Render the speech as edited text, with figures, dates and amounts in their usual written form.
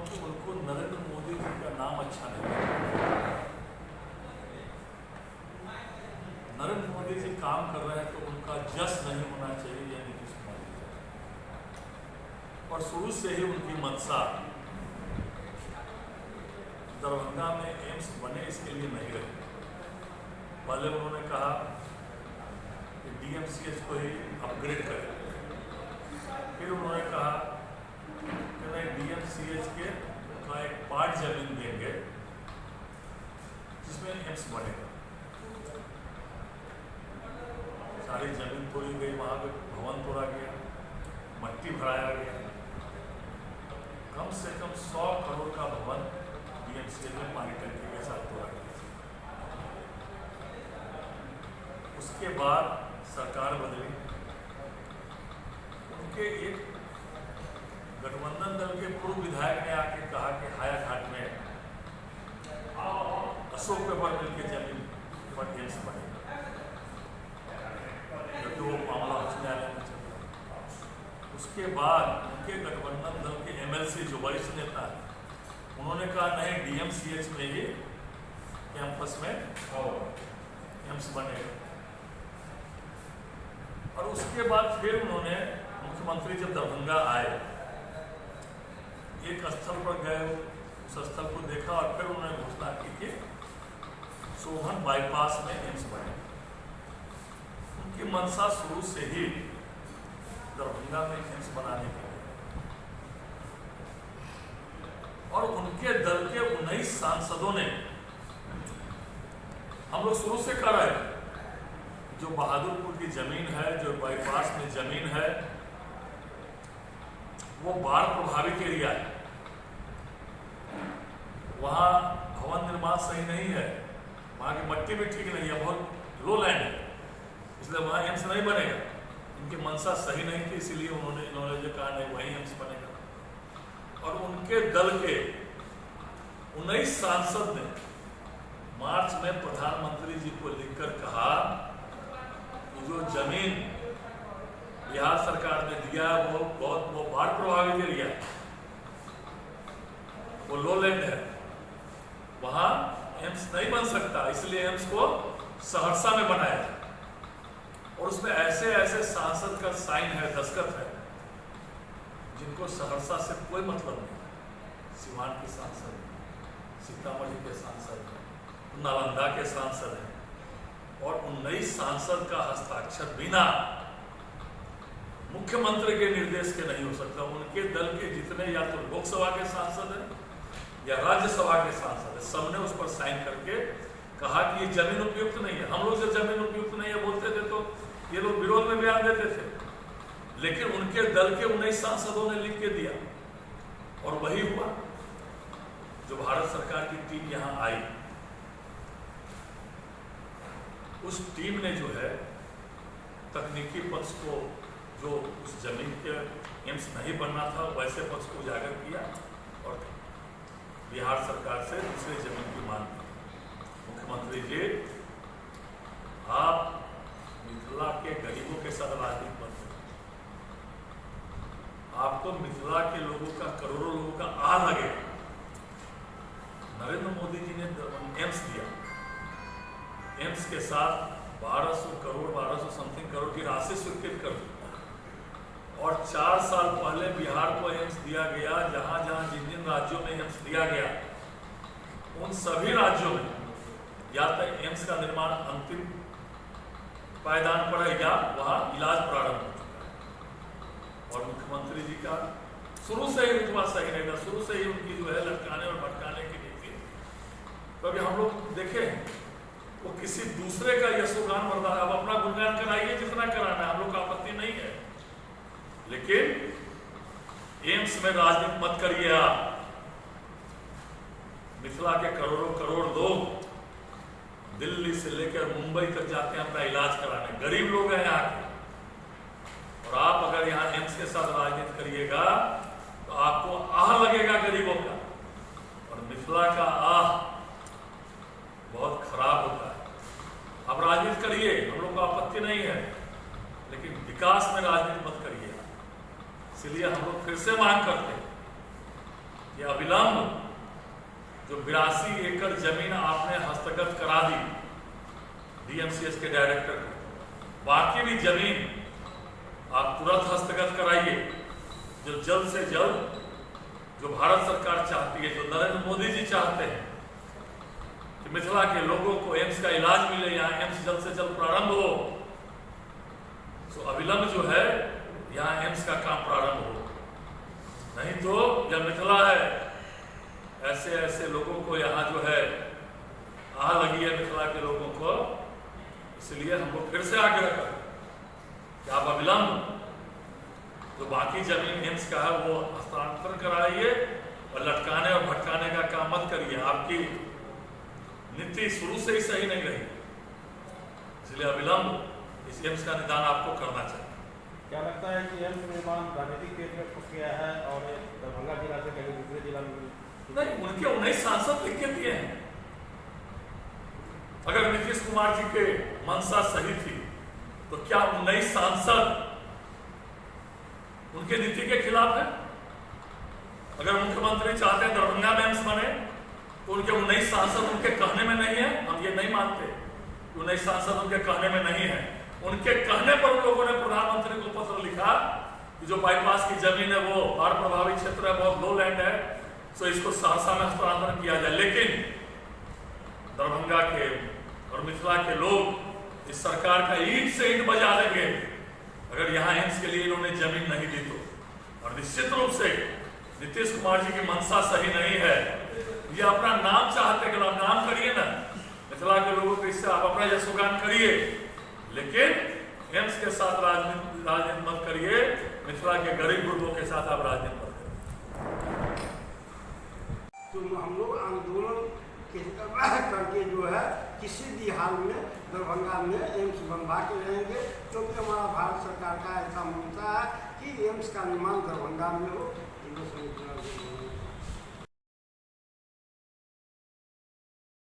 क्योंकि उनको नरेंद्र मोदी जी का नाम अच्छा नहीं लगता। नरेंद्र मोदी जी काम कर रहे हैं तो उनका जस नहीं होना चाहिए, यह नीतीश कुमार जी। और शुरू से ही उनकी मंशा दरभंगा में एम्स बने इसके लिए नहीं रही। पहले उन्होंने कहा कि डीएमसीएच को ही अपग्रेड करें, फिर उन्होंने कहा कि नहीं, डीएमसीएच के का एक पार्ट जमीन देंगे जिसमें एम्स बनेगा। सारी जमीन तोड़ी गई, वहाँ पे भवन तोड़ा गया, मट्टी भराया गया। कम से कम 100 करोड़ का भवन डीएमसीएच में पानी टंकी के साथ तोड़ा गया। उसके बाद सरकार बदली, उनके एक गठबंधन दल के पूर्व विधायक ने आके कहा कि हायाघाट में अशोक पेपर मिल के जमीन पर एम्स बनेगा, क्योंकि वो मामला उच्च न्यायालय में चल रहा। उसके बाद उनके गठबंधन दल के एमएलसी जो वरिष्ठ नेता है, उन्होंने कहा नहीं, डीएमसीएच में ही कैंपस में एम्स बनेगा। और उसके बाद फिर उन्होंने, मुख्यमंत्री जब दरभंगा आए, एक स्थल पर गए, उस स्थल को देखा और फिर उन्होंने घोषणा की कि सोहन बाईपास में एम्स बनेगा। उनकी मंशा शुरू से ही दरभंगा में एम्स बनाने की, और उनके दल के 19 सांसदों ने, हम लोग शुरू से कर रहे हैं, जो बहादुरपुर की जमीन है, जो बाईपास में जमीन है, वो बाढ़ प्रभावित एरिया है। वहाँ भवन निर्माण सही नहीं है, वहाँ की मट्टी भी ठीक नहीं है, बहुत लो लैंड है, इसलिए वहाँ एम्स नहीं बनेगा। उनकी मंशा सही नहीं थी, इसीलिए इन्होंने जो कहा नहीं, वहीं एम्स बनेगा। और उनके दल के 19 सांसद ने मार्च में प्रधानमंत्री जी को लिखकर कहा कि जो जमीन बिहार सरकार ने दिया वो बाढ़ प्रभावित एरिया, वो लो लैंड है, वहां एम्स नहीं बन सकता, इसलिए एम्स को सहरसा में बनाया। और उसमें ऐसे ऐसे सांसद का साइन है, दस्तखत है, जिनको सहरसा से कोई मतलब नहीं। सीवान के सांसद, सीतामढ़ी के सांसद, नालंदा के सांसद हैं, और 19 सांसद का हस्ताक्षर बिना मुख्यमंत्री के निर्देश के नहीं हो सकता। उनके दल के जितने या तो लोकसभा के सांसद हैं या राज्यसभा के सांसद हैं, सबने उस पर साइन करके कहा कि ये जमीन उपयुक्त नहीं है। हम लोग जब जमीन उपयुक्त नहीं है बोलते थे तो ये लोग विरोध में बयान देते थे, लेकिन उनके दल के 19 सांसदों ने लिख के दिया, और वही हुआ। जो भारत सरकार की टीम यहाँ आई, उस टीम ने जो है तकनीकी पक्ष को, जो उस जमीन के एम्स नहीं बनना था, वैसे पक्ष को उजागर किया और बिहार सरकार से दूसरे जमीन की मांग की। मुख्यमंत्री जी, आप मिथिला के गरीबों के साथ राजनीति मत करो। आपको मिथिला के लोगों का, करोड़ों लोगों का आह लगेगा। नरेंद्र मोदी जी ने एम्स दिया, एम्स के साथ 1200 करोड़, 1200 समथिंग करोड़ की राशि स्वीकृत कर दी। और 4 साल पहले बिहार को एम्स दिया गया। जहां जहां जिन जिन राज्यों में एम्स दिया गया, उन सभी राज्यों में या तो एम्स का निर्माण अंतिम पायदान पर है या वहां इलाज प्रारंभ हो चुका है। और मुख्यमंत्री जी का शुरू से ही रुतबा सही नहीं था, शुरू से ही उनकी जो है लटकाने और भटकाने की नीति। तो अभी हम लोग देखें, वो किसी दूसरे का यशोगान बर्दाश्त, अब अपना गुणगान कराइए जितना कराना है, हम लोग का आपत्ति नहीं है, लेकिन एम्स में राजनीति मत करिए। आप मिथिला के करोड़ों करोड़ लोग दिल्ली से लेकर मुंबई तक जाते हैं अपना इलाज कराने, गरीब लोग हैं यहाँ के, और आप अगर यहाँ एम्स के साथ राजनीति करिएगा तो आपको आह लगेगा गरीबों का, और मिथिला का आह बहुत खराब होता है। आप राजनीति करिए, हम लोग को आपत्ति नहीं है, लेकिन विकास में राजनीति मत करिए। इसलिए हम लोग फिर से मांग करते हैं कि कि अविलंब जो 82 एकड़ जमीन आपने हस्तगत करा दी डीएमसीएस के डायरेक्टर को, बाकी भी जमीन आप तुरंत हस्तगत कराइए। जो जल्द से जल्द जो भारत सरकार चाहती है, जो नरेंद्र मोदी जी चाहते हैं कि मिथिला के लोगों को एम्स का इलाज मिले, यहाँ एम्स जल्द से जल्द प्रारंभ हो, तो अविलंब जो है यहाँ एम्स का काम प्रारंभ हो। नहीं तो यह मिथिला है, ऐसे ऐसे लोगों को यहाँ जो है आह लगी है मिथिला के लोगों को, इसलिए हम लोग फिर से आग्रह करें कि आप अविलंब जो बाकी जमीन एम्स का है वो हस्तांतरण कराइए और लटकाने और भटकाने का काम मत करिए। आपकी नीति शुरू से ही सही नहीं रही, इसलिए अविलंब इस एम्स का निदान आपको करना चाहिए। क्या लगता है कि एम्स निर्माण राजनीतिक पेट में फंस गया है और दरभंगा जिला से कहीं दूसरे जिला में? नहीं, उनके 19 सांसद लिख के दिए हैं। अगर नीतीश कुमार जी के मंशा सही थी तो क्या 19 सांसद उनके नीति के खिलाफ है? अगर मुख्यमंत्री चाहते हैं दरभंगा में एम्स बने तो उनके 19 सांसद उनके कहने में नहीं है? हम ये नहीं मानते 19 सांसद उनके कहने में नहीं है। उनके कहने पर उन लोगों ने प्रधानमंत्री को पत्र लिखा कि जो बाईपास की जमीन है वो बाढ़ प्रभावित क्षेत्र है, बहुत लो लैंड है, तो इसको सहरसा में हस्तांतरण किया जाए। लेकिन दरभंगा के और मिथिला के लोग इस सरकार का ईंट से ईंट बजा देंगे अगर यहाँ एम्स के लिए इन्होंने जमीन नहीं दी तो। और निश्चित रूप से नीतीश कुमार जी की मंशा सही नहीं है। ये अपना नाम चाहते हैं, आप नाम करिए ना, मिथिला के लोगों को इससे आप अपना यशोगान करिए, लेकिन एम्स के साथ राजनीति मत करिए, मिथिला के गरीब गुरबों के साथ आप राजनीति मत करिए। तो हम लोग आंदोलन करके जो है किसी भी हाल में दरभंगा में एम्स बनवा के रहेंगे, क्योंकि हमारा भारत सरकार का ऐसा मंशा है कि एम्स का निर्माण दरभंगा में हो।